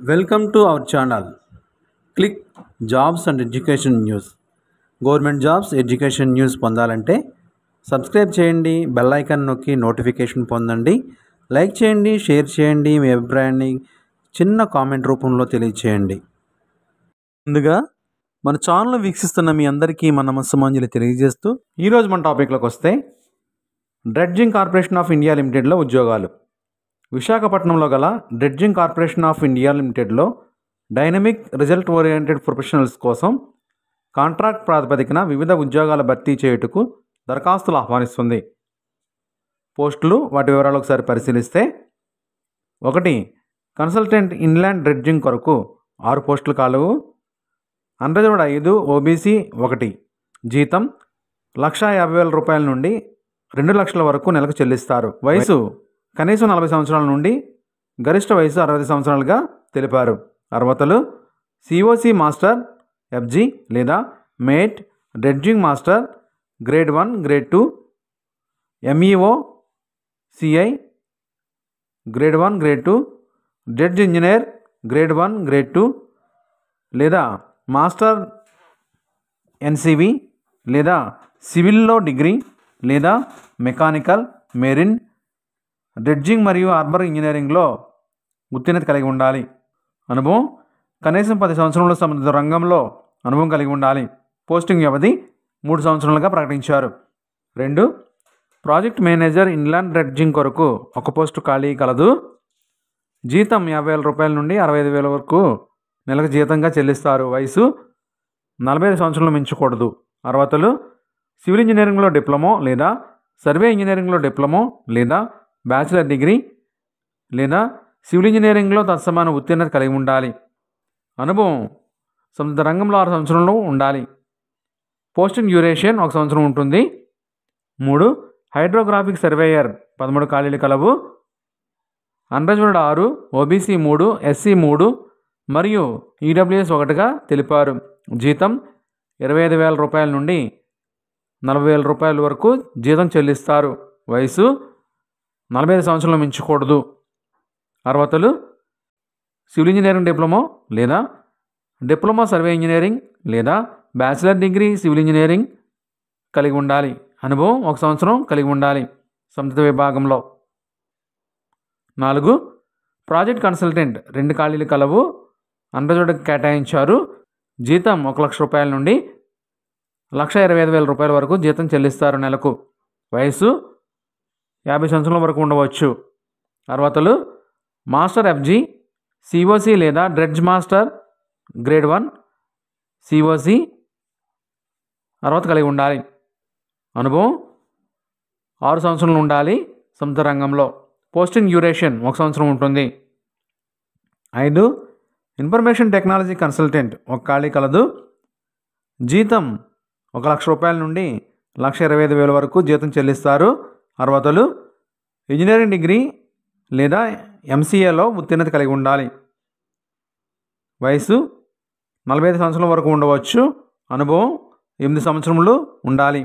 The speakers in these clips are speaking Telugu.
Welcome to our channel. Click jobs and education news. Government jobs, education news పొందాలంటే సబ్స్క్రైబ్ చేయండి, బెల్ ఐకాన్ నొక్కి నోటిఫికేషన్ పొందండి. లైక్ చేయండి, షేర్ చేయండి, మీ అభిప్రాయాన్ని చిన్న కామెంట్ రూపంలో తెలియచేయండి. ముందుగా మన ఛానల్ వీక్షిస్తున్న మీ అందరికీ మన నమస్సుమాంజలి తెలియజేస్తూ ఈరోజు మన టాపిక్లోకి వస్తే, డ్రెడ్జింగ్ కార్పొరేషన్ ఆఫ్ ఇండియా లిమిటెడ్లో ఉద్యోగాలు. విశాఖపట్నంలో గల డ్రెడ్జింగ్ కార్పొరేషన్ ఆఫ్ ఇండియా లిమిటెడ్లో డైనమిక్ రిజల్ట్ ఓరియంటెడ్ ప్రొఫెషనల్స్ కోసం కాంట్రాక్ట్ ప్రాతిపదికన వివిధ ఉద్యోగాల భర్తీ చేయుటకు దరఖాస్తులు ఆహ్వానిస్తుంది. పోస్టులు, వాటి వివరాలు ఒకసారి పరిశీలిస్తే, 1. కన్సల్టెంట్ ఇన్లాండ్ డ్రెడ్జింగ్ కొరకు 6 పోస్టులు కాలువు. Unreserved 5, OBC 1. జీతం 1,50,000 రూపాయల నుండి 2 లక్షల వరకు నెలకు చెల్లిస్తారు. వయసు కనీసం 40 సంవత్సరాల నుండి గరిష్ట వయసు 60 సంవత్సరాలుగా తెలిపారు. అర్హతలు: సిఓసి మాస్టర్, ఎఫ్జి లేదా mate, dredging master grade 1, grade 2, MEO CI grade 1, grade 2, dredge engineer grade 1, grade 2 లేదా మాస్టర్ ఎన్సివి లేదా సివిల్లో డిగ్రీ లేదా మెకానికల్, మెరిన్, డ్రెడ్జింగ్ మరియు హార్బర్ ఇంజనీరింగ్లో ఉత్తీర్ణత కలిగి ఉండాలి. అనుభవం కనీసం 10 సంవత్సరంలో సంబంధిత రంగంలో అనుభవం కలిగి ఉండాలి. పోస్టింగ్ వ్యవధి 3 సంవత్సరాలుగా ప్రకటించారు. 2. ప్రాజెక్ట్ మేనేజర్ ఇన్లాండ్ డ్రెడ్జింగ్ కొరకు 1 పోస్టు ఖాళీ కలదు. జీతం 50,000 రూపాయల నుండి 65,000 వరకు నెలకు జీతంగా చెల్లిస్తారు. వయసు 45 సంవత్సరాలు మించకూడదు. అర్హతలు: సివిల్ ఇంజనీరింగ్లో డిప్లొమో లేదా సర్వే ఇంజనీరింగ్లో డిప్లొమో లేదా బ్యాచిలర్ డిగ్రీ లేదా సివిల్ ఇంజనీరింగ్లో తత్సమాన ఉత్తీర్ణత కలిగి ఉండాలి. అనుభవం సంబంధిత రంగంలో 6 సంవత్సరాలు ఉండాలి. పోస్టింగ్ డ్యూరేషన్ 1 సంవత్సరం ఉంటుంది. 3. హైడ్రోగ్రాఫిక్ సర్వేయర్ 13 ఖాళీలు కలవు. అన్రిజర్వ్డ్ 6, ఓబీసీ 3, ఎస్సీ 3 మరియు ఈడబ్ల్యూఎస్ 1గా తెలిపారు. జీతం 25,000 రూపాయల నుండి 40,000 రూపాయల వరకు జీతం చెల్లిస్తారు. వయసు 45 సంవత్సరాలు మించకూడదు. అర్హతలు: సివిల్ ఇంజనీరింగ్ డిప్లొమో లేదా డిప్లొమా సర్వే ఇంజనీరింగ్ లేదా బ్యాచిలర్ డిగ్రీ సివిల్ ఇంజనీరింగ్ కలిగి ఉండాలి. అనుభవం 1 సంవత్సరం కలిగి ఉండాలి సంబంధిత విభాగంలో. 4. ప్రాజెక్ట్ కన్సల్టెంట్ 2 ఖాళీలు కలవు. అన్రిజర్వ్డ్ కేటాయించారు. జీతం 1,00,000 రూపాయల నుండి 1,25,000 రూపాయల వరకు జీతం చెల్లిస్తారు నెలకు. వయసు 50 సంవత్సరాల వరకు ఉండవచ్చు. అర్హతలు: మాస్టర్ ఎఫ్జి, సిఓసి లేదా డ్రెడ్జ్ మాస్టర్ గ్రేడ్ 1, సిఓసి అర్హత కలిగి ఉండాలి. అనుభవం 6 సంవత్సరాలు ఉండాలి సంబంధిత రంగంలో. పోస్టింగ్ డ్యూరేషన్ 1 సంవత్సరం ఉంటుంది. 5. ఇన్ఫర్మేషన్ టెక్నాలజీ కన్సల్టెంట్ 1 ఖాళీ కలదు. జీతం 1,00,000 రూపాయల నుండి 1,25,000 వరకు జీతం చెల్లిస్తారు. అర్హతలు: ఇంజనీరింగ్ డిగ్రీ లేదా ఎంసీఏలో ఉత్తీర్ణత కలిగి ఉండాలి. వయసు 45 సంవత్సరాల వరకు ఉండవచ్చు. అనుభవం 8 సంవత్సరములు ఉండాలి.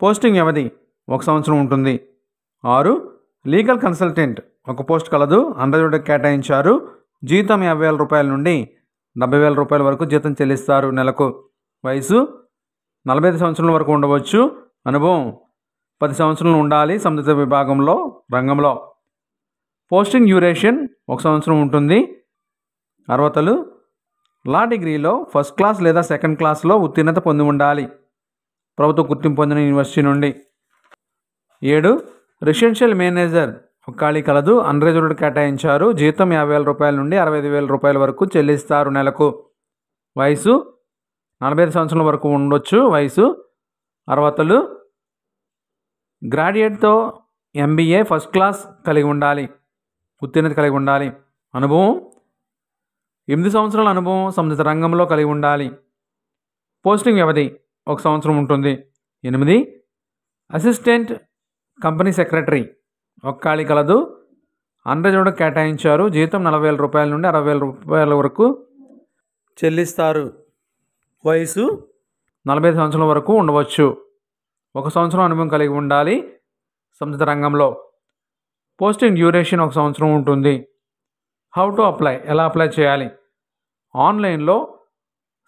పోస్టింగ్ వ్యవధి 1 సంవత్సరం ఉంటుంది. 6. లీగల్ కన్సల్టెంట్ 1 పోస్ట్ కలదు. అన్రిజర్వ్డ్ కేటాయించారు. జీతం 50,000 రూపాయల నుండి 70,000 రూపాయల వరకు జీతం చెల్లిస్తారు నెలకు. వయసు 45 సంవత్సరాల వరకు ఉండవచ్చు. అనుభవం 10 సంవత్సరాలు ఉండాలి సంబంధిత విభాగంలో రంగంలో. పోస్టింగ్ డ్యూరేషన్ 1 సంవత్సరం ఉంటుంది. అర్హతలు: లా డిగ్రీలో ఫస్ట్ క్లాస్ లేదా సెకండ్ క్లాస్లో ఉత్తీర్ణత పొంది ఉండాలి ప్రభుత్వ గుర్తింపు పొందిన యూనివర్సిటీ నుండి. 7. రెసిడెన్షియల్ మేనేజర్ 1 ఖాళీ కలదు. అన్రిజర్వ్డ్ కేటాయించారు. జీతం 50,000 రూపాయల నుండి 65,000 రూపాయల వరకు చెల్లిస్తారు నెలకు. వయసు 45 సంవత్సరాల వరకు ఉండొచ్చు. వయసు. అర్హతలు: గ్రాడ్యుయేట్తో ఎంబీఏ ఫస్ట్ క్లాస్ కలిగి ఉండాలి, ఉత్తీర్ణత కలిగి ఉండాలి. అనుభవం 8 సంవత్సరాల అనుభవం సంబంధిత రంగంలో కలిగి ఉండాలి. పోస్టింగ్ వ్యవధి 1 సంవత్సరం ఉంటుంది. 8. అసిస్టెంట్ కంపెనీ సెక్రటరీ 1 ఖాళీ కలదు. అన్రిజర్వ్డ్ కేటాయించారు. జీతం 40,000 రూపాయల నుండి 60,000 రూపాయల వరకు చెల్లిస్తారు. వయసు 45 సంవత్సరాల వరకు ఉండవచ్చు. 1 సంవత్సరం అనుభవం కలిగి ఉండాలి సంబంధిత రంగంలో. పోస్టింగ్ డ్యూరేషన్ 1 సంవత్సరం ఉంటుంది. హౌ టు అప్లై, ఎలా అప్లై చేయాలి? ఆన్లైన్లో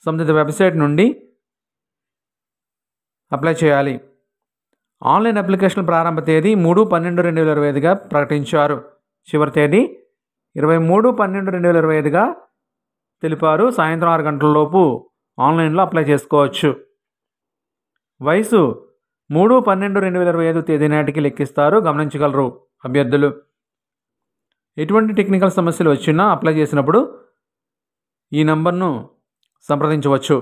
సంబంధిత వెబ్సైట్ నుండి అప్లై చేయాలి. ఆన్లైన్ అప్లికేషన్ ప్రారంభ తేదీ 3/12/2025గా ప్రకటించారు. చివరి తేదీ 23/12/2025గా తెలిపారు. సాయంత్రం 6 గంటలలోపు ఆన్లైన్లో అప్లై చేసుకోవచ్చు. వయసు 3/12/2025 తేదీ నాటికి లెక్కిస్తారు, గమనించగలరు అభ్యర్థులు. ఎటువంటి టెక్నికల్ సమస్యలు వచ్చినా అప్లై చేసినప్పుడు ఈ నంబర్ను సంప్రదించవచ్చు.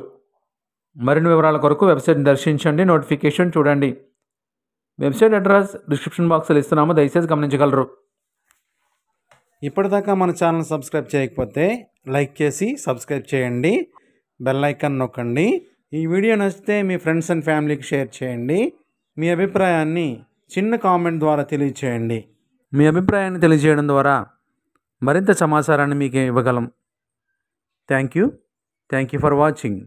మరిన్ని వివరాల కొరకు వెబ్సైట్ని దర్శించండి, నోటిఫికేషన్ చూడండి. వెబ్సైట్ అడ్రస్ డిస్క్రిప్షన్ బాక్స్లో ఇస్తున్నాము, దయచేసి గమనించగలరు. ఇప్పటిదాకా మన ఛానల్ సబ్స్క్రైబ్ చేయకపోతే లైక్ చేసి సబ్స్క్రైబ్ చేయండి, బెల్ ఐకాన్ నొక్కండి. ఈ వీడియో నచ్చితే మీ ఫ్రెండ్స్ అండ్ ఫ్యామిలీకి షేర్ చేయండి. మీ అభిప్రాయాన్ని చిన్న కామెంట్ ద్వారా తెలియచేయండి. మీ అభిప్రాయాన్ని తెలియజేయడం ద్వారా మరింత సమాచారాన్ని మీకు ఇవ్వగలం. Thank you for watching.